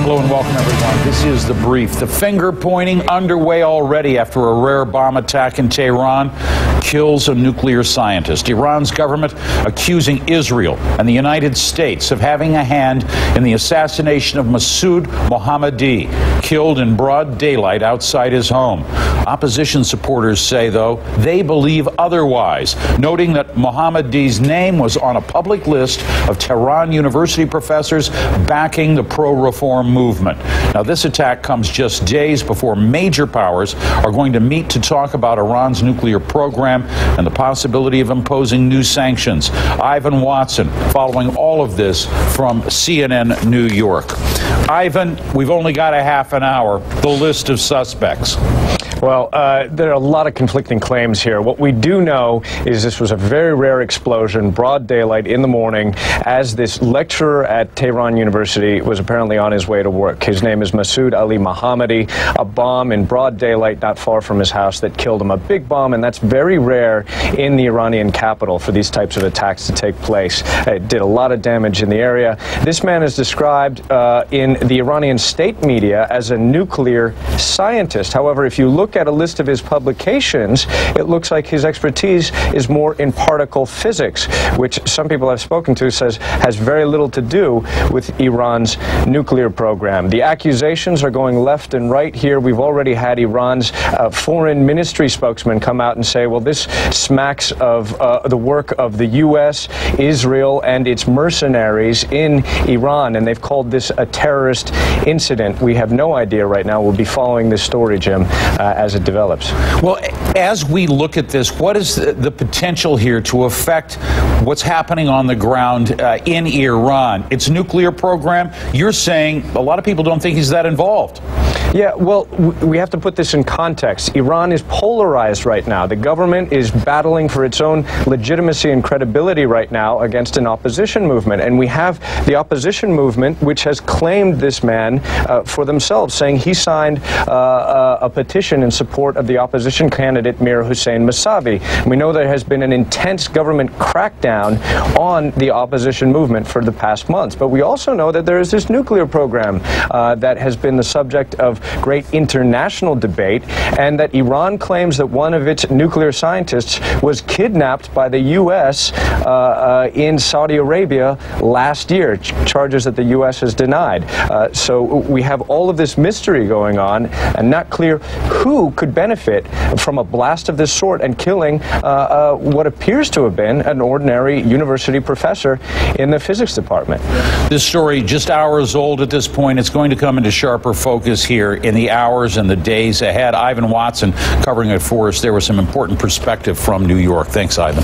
Hello and welcome, everyone. This is The Brief. The finger-pointing underway already after a rare bomb attack in Tehran kills a nuclear scientist. Iran's government accusing Israel and the United States of having a hand in the assassination of Masoud Mohammadi, killed in broad daylight outside his home. Opposition supporters say, though, they believe otherwise, noting that Mohammadi's name was on a public list of Tehran University professors backing the pro-reform movement. Now, this attack comes just days before major powers are going to meet to talk about Iran's nuclear program and the possibility of imposing new sanctions. Ivan Watson following all of this from CNN New York. Ivan, we've only got a half an hour. The list of suspects. Well, there are a lot of conflicting claims here. What we do know is this was a very rare explosion, broad daylight in the morning, as this lecturer at Tehran University was apparently on his way to work. His name is Masoud Ali Mohammadi. A bomb in broad daylight not far from his house that killed him. A big bomb, and that's very rare in the Iranian capital for these types of attacks to take place. It did a lot of damage in the area. This man is described in the Iranian state media as a nuclear scientist. However, if you look at a list of his publications, it looks like his expertise is more in particle physics, which some people I've spoken to says has very little to do with Iran's nuclear program. The accusations are going left and right here. We've already had Iran's foreign ministry spokesman come out and say, well, this smacks of the work of the U.S., Israel, and its mercenaries in Iran, and they've called this a terrorist incident. We have no idea right now. We'll be following this story, Jim, as it develops. Well, as we look at this, what is the potential here to affect what's happening on the ground in Iran? Its nuclear program, you're saying a lot of people don't think he's that involved. Yeah, well, we have to put this in context. Iran is polarized right now. The government is battling for its own legitimacy and credibility right now against an opposition movement. And we have the opposition movement, which has claimed this man for themselves, saying he signed a petition in support of the opposition candidate Mir Hussein Mousavi. We know there has been an intense government crackdown on the opposition movement for the past months. But we also know that there is this nuclear program that has been the subject of great international debate, and that Iran claims that one of its nuclear scientists was kidnapped by the U.S. In Saudi Arabia last year, charges that the U.S. has denied. So we have all of this mystery going on, and not clear who could benefit from a blast of this sort and killing what appears to have been an ordinary university professor in the physics department. This story just hours old at this point. It's going to come into sharper focus here in the hours and the days ahead. Ivan Watson covering it for us. There was some important perspective from New York. Thanks, Ivan.